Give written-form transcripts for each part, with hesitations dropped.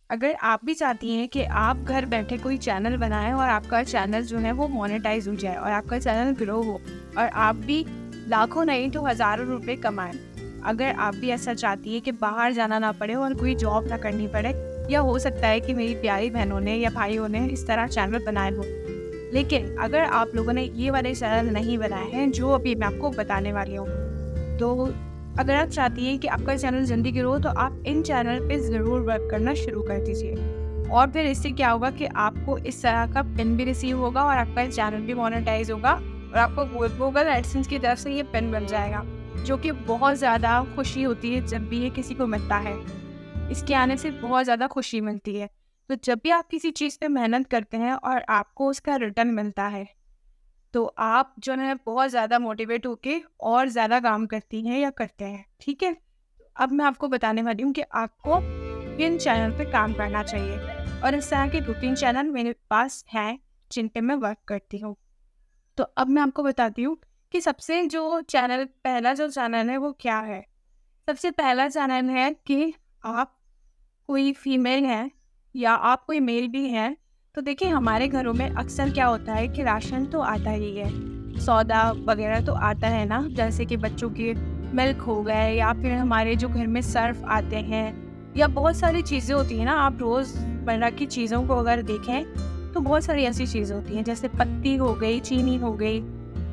अगर आप भी चाहती हैं कि आप घर बैठे कोई चैनल बनाएं और आपका चैनल जो है वो मोनेटाइज हो जाए और आपका चैनल ग्रो हो और आप भी लाखों नहीं तो हज़ारों रुपए कमाएं, अगर आप भी ऐसा चाहती है कि बाहर जाना ना पड़े और कोई जॉब ना करनी पड़े, या हो सकता है कि मेरी प्यारी बहनों ने या भाइयों ने इस तरह चैनल बनाए हो, लेकिन अगर आप लोगों ने ये वाले चैनल नहीं बनाए हैं जो अभी मैं आपको बताने वाली हूँ, तो अगर आप चाहती हैं कि आपका चैनल जल्दी ग्रो तो आप इन चैनल पे ज़रूर वर्क करना शुरू कर दीजिए। और फिर इससे क्या होगा कि आपको इस तरह का पिन भी रिसीव होगा और आपका चैनल भी मोनेटाइज होगा और आपको गूगल एडसेंस की तरफ से ये पिन बन जाएगा, जो कि बहुत ज़्यादा खुशी होती है जब भी ये किसी को मिलता है। इसके आने से बहुत ज़्यादा खुशी मिलती है। तो जब भी आप किसी चीज़ पे मेहनत करते हैं और आपको उसका रिटर्न मिलता है, तो आप जो है बहुत ज़्यादा मोटिवेट होके और ज़्यादा काम करती हैं या करते हैं, ठीक है? अब मैं आपको बताने वाली हूँ कि आपको किन चैनल पे काम करना चाहिए और इस तरह के 2-3 चैनल मेरे पास हैं जिन पे मैं वर्क करती हूँ। तो अब मैं आपको बताती हूँ कि सबसे जो चैनल पहला जो चैनल है वो क्या है? सबसे पहला चैनल है कि आप कोई फीमेल है या आप कोई मेल भी हैं, तो देखिए हमारे घरों में अक्सर क्या होता है कि राशन तो आता ही है, सौदा वगैरह तो आता है ना, जैसे कि बच्चों के मिल्क हो गए या फिर हमारे जो घर में सर्फ आते हैं या बहुत सारी चीज़ें होती हैं ना। आप रोज़मर्रा की चीज़ों को अगर देखें तो बहुत सारी ऐसी चीज़ें होती हैं जैसे पत्ती हो गई, चीनी हो गई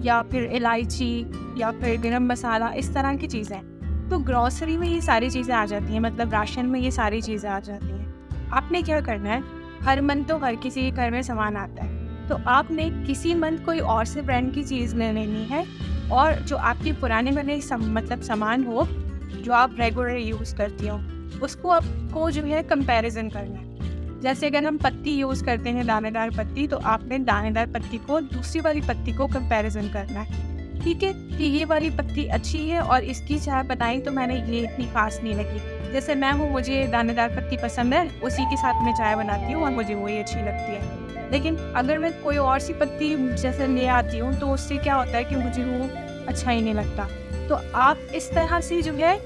या फिर इलायची या फिर गरम मसाला, इस तरह की चीज़ें। तो ग्रॉसरी में ये सारी चीज़ें आ जाती हैं, मतलब राशन में ये सारी चीज़ें आ जाती हैं। आपने क्या करना है, हर मंथ तो हर किसी के घर में सामान आता है, तो आपने किसी मंथ कोई और से ब्रांड की चीज़ ले लेनी है और जो आपके पुराने वाले मतलब सामान हो, जो आप रेगुलर यूज़ करती हो, उसको आपको जो है कंपैरिजन करना है। जैसे अगर हम पत्ती यूज़ करते हैं, दानेदार पत्ती, तो आपने दानेदार पत्ती को दूसरी वाली पत्ती को कंपैरिजन करना है, ठीक है? कि ये वाली पत्ती अच्छी है और इसकी चाय बनाई तो मैंने ये इतनी खास नहीं लगी। जैसे मैं हूँ, मुझे दानेदार पत्ती पसंद है, उसी के साथ मैं चाय बनाती हूँ और मुझे वही अच्छी लगती है। लेकिन अगर मैं कोई और सी पत्ती जैसे ले आती हूँ तो उससे क्या होता है कि मुझे वो अच्छा ही नहीं लगता। तो आप इस तरह से जो है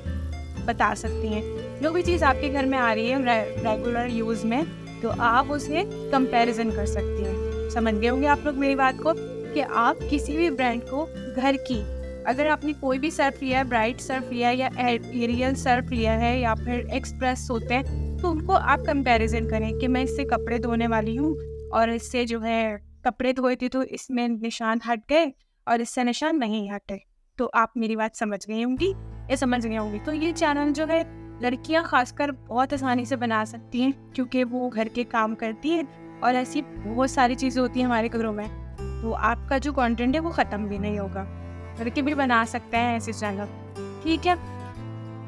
बता सकती हैं, जो भी चीज़ आपके घर में आ रही है रेगुलर यूज़ में, तो आप उसे कंपैरिजन कर सकती हैं। समझ गए होंगे आप लोग मेरी बात को कि आप किसी भी ब्रांड को घर की, अगर आपने कोई भी सर्फ लिया है, ब्राइट सर्फ लिया है या एरियल सर्फ लिया है या फिर एक्सप्रेस होते हैं, तो उनको आप कंपैरिजन करें कि मैं इससे कपड़े धोने वाली हूँ और इससे जो है कपड़े धोए थे तो इसमें निशान हट गए और इससे निशान नहीं हटे। तो आप मेरी बात समझ गई होंगी या समझ गई होंगी। तो ये चैनल जो है लड़कियां खासकर बहुत आसानी से बना सकती हैं, क्योंकि वो घर के काम करती हैं और ऐसी बहुत सारी चीज़ें होती हैं हमारे घरों में, तो आपका जो कंटेंट है वो ख़त्म भी नहीं होगा। लड़के भी बना सकते हैं ऐसे चैनल, ठीक है?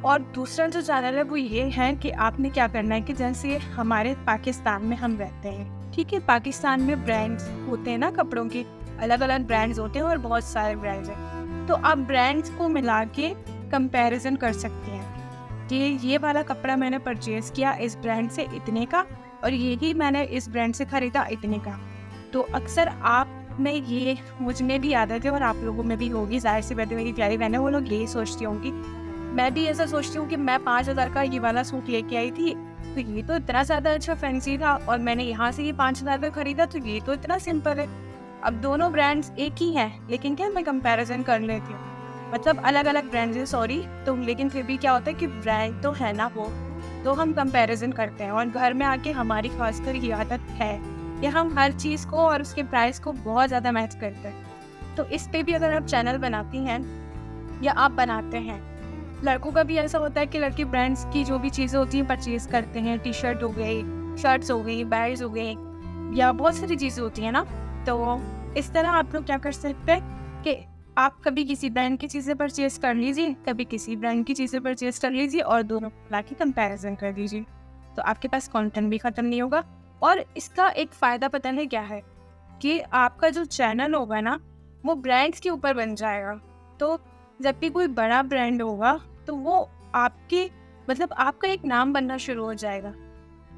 और दूसरा जो चैनल है वो ये है कि आपने क्या करना है कि जैसे हमारे पाकिस्तान में हम रहते हैं, ठीक है? पाकिस्तान में ब्रांड्स होते हैं ना कपड़ों के, अलग अलग ब्रांड्स होते हैं और बहुत सारे ब्रांड्स हैं। तो आप ब्रांड्स को मिला के कंपैरिजन कर सकते हैं कि ये वाला कपड़ा मैंने परचेज़ किया इस ब्रांड से इतने का और यही मैंने इस ब्रांड से ख़रीदा इतने का। तो अक्सर आप में ये, मुझ में भी आदत है और आप लोगों में भी होगी, ज़ाहिर-सी बात है, मेरी प्यारी बहनें वो लोग यही सोचती होंगी। मैं भी ऐसा सोचती हूँ कि मैं 5,000 का ये वाला सूट लेके आई थी, तो ये तो इतना ज़्यादा अच्छा फैंसी था और मैंने यहाँ से ये 5,000 में खरीदा तो ये तो इतना सिंपल है। अब दोनों ब्रांड्स एक ही हैं, लेकिन क्या मैं कंपैरिज़न कर लेती हूँ। मतलब अलग-अलग ब्रांड्स हैं, सॉरी, तो लेकिन फिर भी क्या होता है कि ब्रांड तो है ना वो, तो हम कंपैरिज़न करते हैं और घर में आके हमारी खासकर ये आदत है कि हम हर चीज़ को और उसके प्राइस को बहुत ज़्यादा मैच करते हैं। तो इस पे भी अगर आप चैनल बनाती हैं या आप बनाते हैं, लड़कों का भी ऐसा होता है कि लड़के ब्रांड्स की जो भी चीज़ें होती हैं परचेज़ करते हैं, टी-शर्ट हो गई, शर्ट्स हो गई, बैग्स हो गई या बहुत सारी चीज़ें होती हैं ना। तो इस तरह आप लोग क्या कर सकते हैं कि आप कभी किसी ब्रांड की चीज़ें परचेज़ कर लीजिए, कभी किसी ब्रांड की चीज़ें परचेज़ कर लीजिए और दोनों को मिला के कंपैरिज़न कर लीजिए। तो आपके पास कंटेंट भी ख़त्म नहीं होगा और इसका एक फ़ायदा पता है क्या है कि आपका जो चैनल होगा ना, वो ब्रांड्स के ऊपर बन जाएगा। तो जब भी कोई बड़ा ब्रांड होगा तो वो आपके, मतलब आपका एक नाम बनना शुरू हो जाएगा।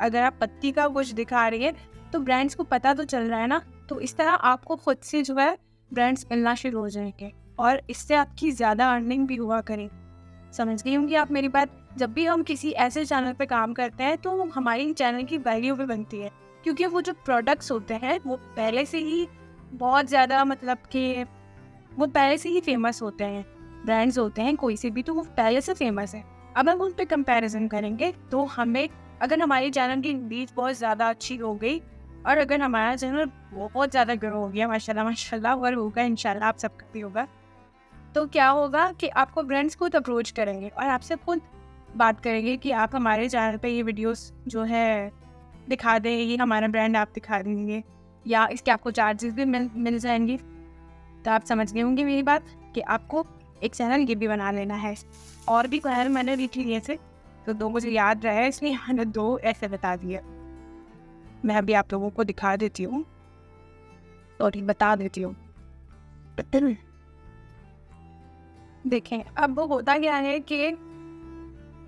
अगर आप पत्ती का कुछ दिखा रही है तो ब्रांड्स को पता तो चल रहा है ना, तो इस तरह आपको खुद से जो है ब्रांड्स मिलना शुरू हो जाएंगे और इससे आपकी ज़्यादा अर्निंग भी हुआ करें। समझ गई होंगी आप मेरी बात। जब भी हम किसी ऐसे चैनल पे काम करते हैं तो हमारी चैनल की वैल्यू भी बनती है, क्योंकि वो जो प्रोडक्ट्स होते हैं वो पहले से ही बहुत ज़्यादा मतलब कि वो पहले से ही फेमस होते हैं। ब्रांड्स होते हैं कोई से भी तो वो पहले से फेमस है। अब हम उन पे कंपैरिजन करेंगे तो हमें, अगर हमारे चैनल की रीच बहुत ज़्यादा अच्छी हो गई और अगर हमारा चैनल बहुत ज़्यादा ग्रो हो गया माशाल्लाह माशाल्लाह, और होगा इंशाल्लाह, आप सबका भी होगा, तो क्या होगा कि आपको ब्रांड्स खुद अप्रोच करेंगे और आपसे खुद बात करेंगे कि आप हमारे चैनल पे ये वीडियोस जो है दिखा दें, ये हमारा ब्रांड आप दिखा देंगे या इसके आपको चार्जेस भी मिल जाएंगे। तो आप समझ गए होंगे मेरी बात कि आपको एक चैनल ये भी बना लेना है। और भी चैनल मैंने लिख लिए थे तो 2 मुझे याद रहा है, इसलिए मैंने 2 ऐसे बता दिए। मैं अभी आप लोगों को दिखा देती हूँ, सॉरी बता देती हूँ। देखें, अब वो होता क्या है कि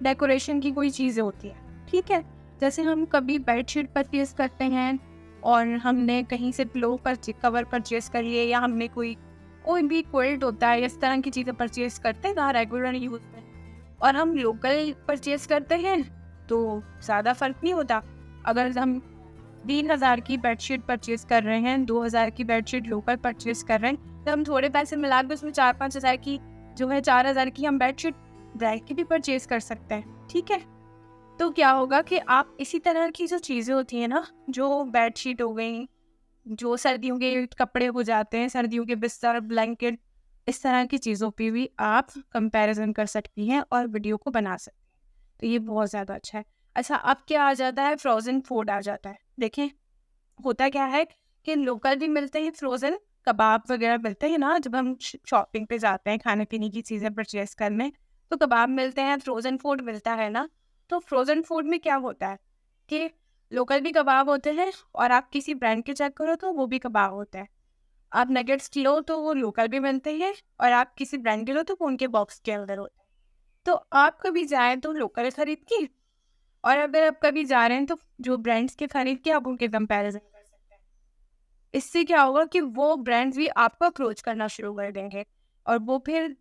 डेकोरेशन की कोई चीज़ें होती है, ठीक है, जैसे हम कभी बेडशीट परचेज करते हैं और हमने कहीं से पिलो पर कवर परचेज कर लिए, या हमने कोई भी क्विल्ट होता है, इस तरह की चीज़ें परचेज करते हैं ना रेगुलर यूज़ में, और हम लोकल परचेज करते हैं तो ज़्यादा फ़र्क नहीं होता। अगर हम 3,000 की बेडशीट परचेज कर रहे हैं, 2,000 की बेडशीट लोकल परचेज कर रहे हैं, तो हम थोड़े पैसे मिला के उसमें 4-5 हज़ार की जो है 4,000 की हम बेडशीट ब्रांड की भी परचेज कर सकते हैं, ठीक है। तो क्या होगा कि आप इसी तरह की जो चीज़ें होती हैं ना, जो बेडशीट हो गई, जो सर्दियों के कपड़े हो जाते हैं, सर्दियों के बिस्तर, ब्लैंकेट, इस तरह की चीज़ों पे भी आप कंपैरिजन कर सकती हैं और वीडियो को बना सकती हैं। तो ये बहुत ज़्यादा अच्छा है। अच्छा, अब क्या आ जाता है, फ्रोज़न फूड आ जाता है। देखें, होता क्या है कि लोकल भी मिलते हैं, फ्रोज़न कबाब वगैरह मिलते हैं ना, जब हम शॉपिंग पे जाते हैं खाने पीने की चीज़ें परचेज करने, तो कबाब मिलते हैं, फ्रोज़न फूड मिलता है ना। तो फ्रोज़न फूड में क्या होता है कि लोकल भी कबाब होते हैं और आप किसी ब्रांड के चेक करो तो वो भी कबाब होता है। आप नगेट्स लो तो वो लोकल भी बनते हैं और आप किसी ब्रांड के लो तो वो उनके बॉक्स के अंदर होते हैं। तो आप कभी जाएँ तो लोकल खरीद के, और अगर आप कभी जा रहे हैं तो जो ब्रांड्स के खरीद के आप उनके कंपैरिजन कर सकते हैं। इससे क्या होगा कि वो ब्रांड्स भी आपको अप्रोच करना शुरू कर देंगे और वो फिर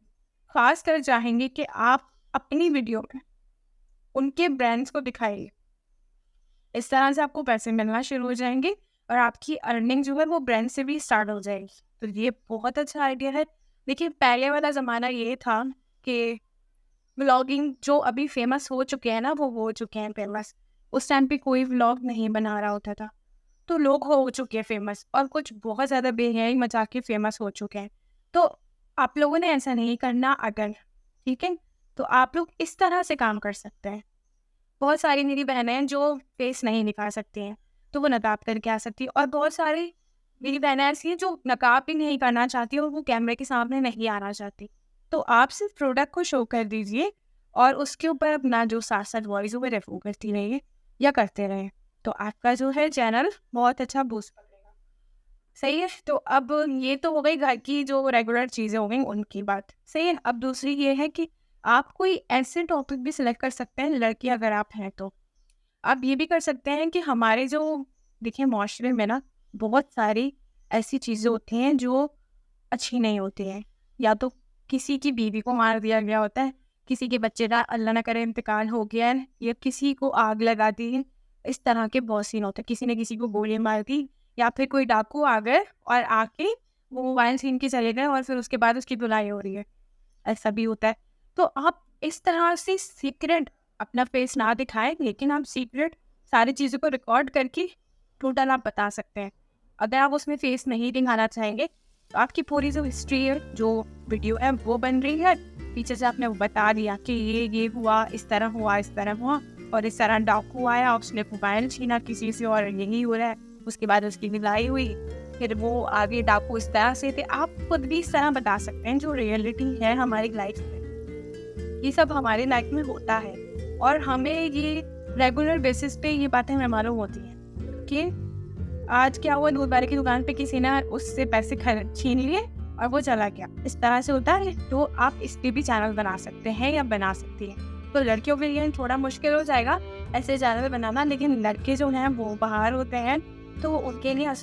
खास कर चाहेंगे कि आप अपनी वीडियो में उनके ब्रांड्स को दिखाइए। इस तरह से आपको पैसे मिलना शुरू हो जाएंगे और आपकी अर्निंग जो है वो ब्रांड से भी स्टार्ट हो जाएगी। तो ये बहुत अच्छा आइडिया है। देखिए, पहले वाला ज़माना ये था कि व्लॉगिंग जो अभी फेमस हो चुके हैं ना, वो हो चुके हैं फेमस। उस टाइम पे कोई व्लॉग नहीं बना रहा होता था, तो लोग हो चुके हैं फेमस और कुछ बहुत ज़्यादा बेहयाई मचा के फेमस हो चुके हैं। तो आप लोगों ने ऐसा नहीं करना अगर, ठीक है, तो आप लोग इस तरह से काम कर सकते हैं। बहुत सारी मेरी बहनें हैं जो फेस नहीं दिखा सकती हैं, तो वो नकाब करके आ सकती है, और बहुत सारी मेरी बहनें ऐसी हैं जो नकाब भी नहीं करना चाहती और वो कैमरे के सामने नहीं आना चाहती। तो आप सिर्फ प्रोडक्ट को शो कर दीजिए और उसके ऊपर अपना जो साथ साथ वॉइस ओवर है वो करती रहिए या करते रहें, तो आपका जो है चैनल बहुत अच्छा बूस्ट पकड़ेगा। सही है। तो अब ये तो हो गई घर की जो रेगुलर चीज़ें हो गई उनकी बात, सही है। अब दूसरी ये है कि आप कोई ऐसे टॉपिक भी सिलेक्ट कर सकते हैं, लड़की अगर आप हैं तो आप ये भी कर सकते हैं कि हमारे जो, देखिए, माशरे में ना बहुत सारी ऐसी चीज़ें होती हैं जो अच्छी नहीं होती हैं। या तो किसी की बीवी को मार दिया गया होता है, किसी के बच्चे का अल्लाह ना करे इंतकाल हो गया है, या किसी को आग लगा दी है, इस तरह के बहुत सीन होते हैं। किसी ने किसी को गोली मार दी, या फिर कोई डाकू आ गए और आके वो मोबाइल छीन के चले गए और फिर उसके बाद उसकी धुलाई हो रही है, ऐसा भी होता है। तो आप इस तरह से सीक्रेट अपना फेस ना दिखाएं, लेकिन आप सीक्रेट सारी चीज़ों को रिकॉर्ड करके टोटल आप बता सकते हैं। अगर आप उसमें फेस नहीं दिखाना चाहेंगे तो आपकी पूरी जो हिस्ट्री है, जो वीडियो है वो बन रही है, पीछे से आपने बता दिया कि ये हुआ, इस तरह हुआ, इस तरह हुआ, और इस तरह डाकू आया, उसने मोबाइल छीना किसी से और यही हो रहा है, उसके बाद उसकी धुलाई हुई, फिर वो आगे डाकू इस तरह से थे। आप खुद भी इस तरह बता सकते हैं जो रियलिटी है हमारी लाइफ में। ये सब हमारी लाइफ में होता है और हमें ये रेगुलर बेसिस पे ये बातें हमें मालूम होती हैं कि आज क्या हुआ, दूध वाले की दुकान पे किसी ने उससे पैसे छीन लिए और वो चला गया, इस तरह से होता है। तो आप इस पे भी चैनल बना सकते हैं या बना सकती हैं। तो लड़कियों के लिए थोड़ा मुश्किल हो जाएगा ऐसे चैनल बनाना, लेकिन लड़के जो हैं वो बाहर होते हैं तो उनके लिए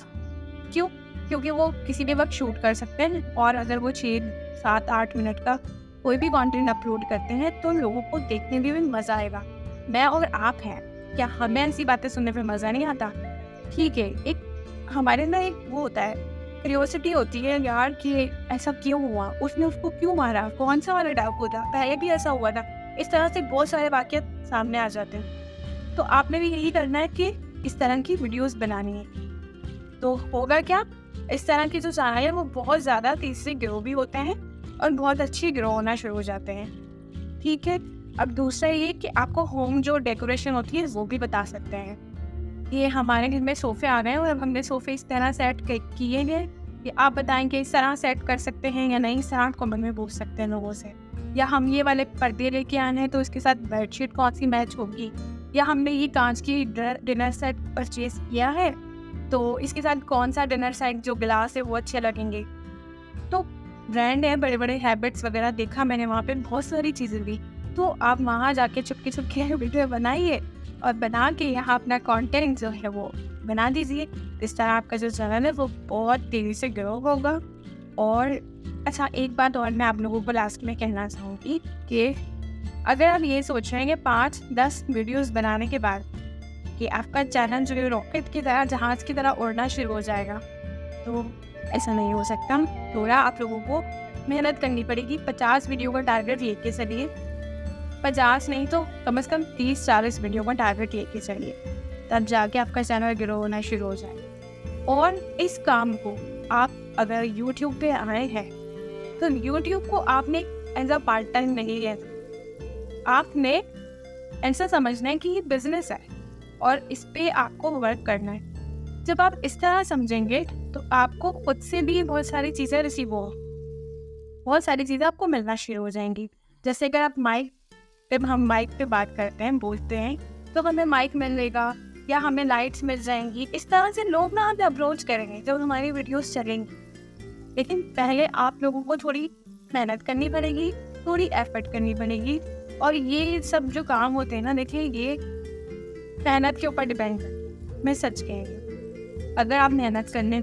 क्यों, क्योंकि वो किसी भी वक्त शूट कर सकते हैं, और अगर वो 6, 7, 8 मिनट का कोई भी कंटेंट अपलोड करते हैं तो लोगों को देखने में भी मज़ा आएगा। मैं और आप हैं, क्या हमें ऐसी बातें सुनने में मज़ा नहीं आता? ठीक है, एक हमारे ना एक वो होता है, क्यूरियोसिटी होती है यार कि ऐसा क्यों हुआ, उसने उसको क्यों मारा, कौन सा वाला डाकू था, पहले भी ऐसा हुआ था। इस तरह से बहुत सारे वाक़यात सामने आ जाते हैं। तो आपने भी यही करना है कि इस तरह की वीडियोस बनानी है। तो होगा क्या, इस तरह की जो चैनल है वो बहुत ज़्यादा तेज़ी से ग्रो भी होते हैं और बहुत अच्छी ग्रो होना शुरू हो जाते हैं। ठीक है, अब दूसरा ये कि आपको होम जो डेकोरेशन होती है वो भी बता सकते हैं। ये हमारे घर में सोफ़े आ गए हैं और अब हमने सोफ़े इस तरह सेट किए हैं कि आप बताएं कि इस तरह सेट कर सकते हैं या नहीं, इस तरह कमेंट में पूछ सकते हैं लोगों से। या हम ये वाले पर्दे लेके आए हैं तो इसके साथ बेडशीट कौन सी मैच होगी, या हमने ये कांच की डिनर सेट परचेज किया है तो इसके साथ कौन सा डिनर सेट जो गिलास है वो अच्छे लगेंगे। तो ब्रांड है, बड़े बड़े हैबिट्स वगैरह देखा मैंने वहाँ पे, बहुत सारी चीज़ें दी। तो आप वहाँ जाके चुपके चुपके वीडियो बनाइए और बना के यहाँ अपना कंटेंट जो है वो बना दीजिए। इस तरह आपका जो चैनल है वो बहुत तेज़ी से ग्रो होगा। और अच्छा, एक बात और मैं आप लोगों को लास्ट में कहना चाहूँगी कि अगर आप ये सोच रहे हैं कि 5-10 वीडियोस बनाने के बाद कि आपका चैनल जो है रॉकेट की तरह, जहाज़ की तरह उड़ना शुरू हो जाएगा, तो ऐसा नहीं हो सकता। थोड़ा आप लोगों को मेहनत करनी पड़ेगी। 50 वीडियो का टारगेट लेके चलिए, 50 नहीं तो कम से कम 30-40 वीडियो का टारगेट लेके चलिए, तब जाके आपका चैनल ग्रो होना शुरू हो जाए। और इस काम को आप अगर यूट्यूब पे आए हैं तो यूट्यूब को आपने एज अ पार्ट टाइम नहीं लिया, आपने ऐसा समझना है कि ये बिजनेस है और इस पे आपको वर्क करना है। जब आप इस तरह समझेंगे तो आपको खुद से भी बहुत सारी चीज़ें रिसीव हो, बहुत सारी चीज़ें आपको मिलना शुरू हो जाएंगी। जैसे अगर आप हम माइक पे बात करते हैं, बोलते हैं, तो हमें माइक मिलेगा या हमें लाइट्स मिल जाएंगी। इस तरह से लोग ना हमें अप्रोच करेंगे जब हमारी वीडियोस चलेंगी। लेकिन पहले आप लोगों को थोड़ी मेहनत करनी पड़ेगी, थोड़ी एफर्ट करनी पड़ेगी। और ये सब जो काम होते हैं ना, देखिए ये मेहनत के ऊपर डिपेंड है। मैं सच कह रही हूँ, अगर आप मेहनत करने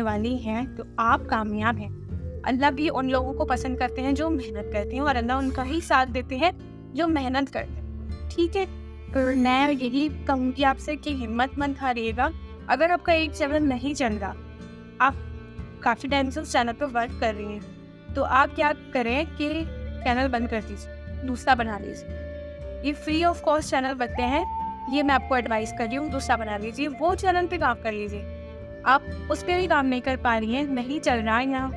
वाली हैं तो आप कामयाब हैं। अल्लाह भी उन लोगों को पसंद करते हैं जो मेहनत करते हैं और अल्लाह उनका ही साथ देते हैं जो मेहनत करते हैं। ठीक है, तो मैं यही कहूँगी आपसे कि हिम्मत मत हारिएगा। अगर आपका एक चैनल नहीं चल रहा, आप काफ़ी टाइम से उस चैनल पर वर्क कर रही हैं, तो आप क्या करें कि चैनल बंद कर दीजिए, दूसरा बना लीजिए। ये फ्री ऑफ कॉस्ट चैनल बनते हैं, ये मैं आपको एडवाइस कर रही हूँ। दूसरा बना लीजिए, वो चैनल पे काम कर लीजिए। आप उस पर भी काम नहीं कर पा रही हैं, नहीं चल रहा है यहाँ,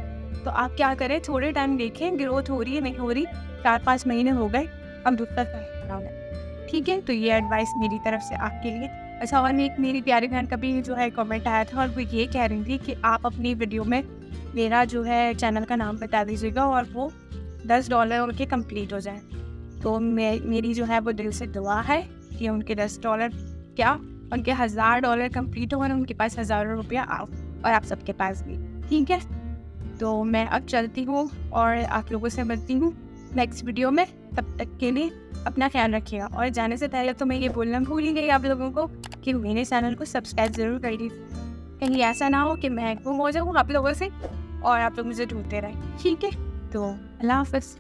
तो आप क्या करें, थोड़े टाइम देखें ग्रोथ हो रही है नहीं हो रही। 4-5 महीने हो गए, अब दूसरा बनाना। ठीक है, तो ये एडवाइस मेरी तरफ से आपके लिए। अच्छा, और एक मेरी प्यारी बहन का भी जो है कमेंट आया था और वो ये कह रही थी कि आप अपनी वीडियो में मेरा जो है चैनल का नाम बता दीजिएगा और वो $10 उनके कंप्लीट हो जाए। तो मेरी जो है वो दिल से दुआ है कि उनके $10 क्या, उनके $1000 कंप्लीट हो और उनके पास हज़ारों रुपया आओ, और आप सबके पास भी। ठीक है, तो मैं अब चलती हूँ और आप लोगों से मिलती हूँ नेक्स्ट वीडियो में। तब तक के लिए अपना ख्याल रखिएगा। और जाने से पहले तो मैं ये बोलना भूल ही गई आप लोगों को कि मेरे चैनल को सब्सक्राइब ज़रूर करिए, कहीं ऐसा ना हो कि मैं गुम हो जाऊँ आप लोगों से और आप लोग मुझे ढूंढते रहें। ठीक है, तो अल्लाह हाफ़िज़।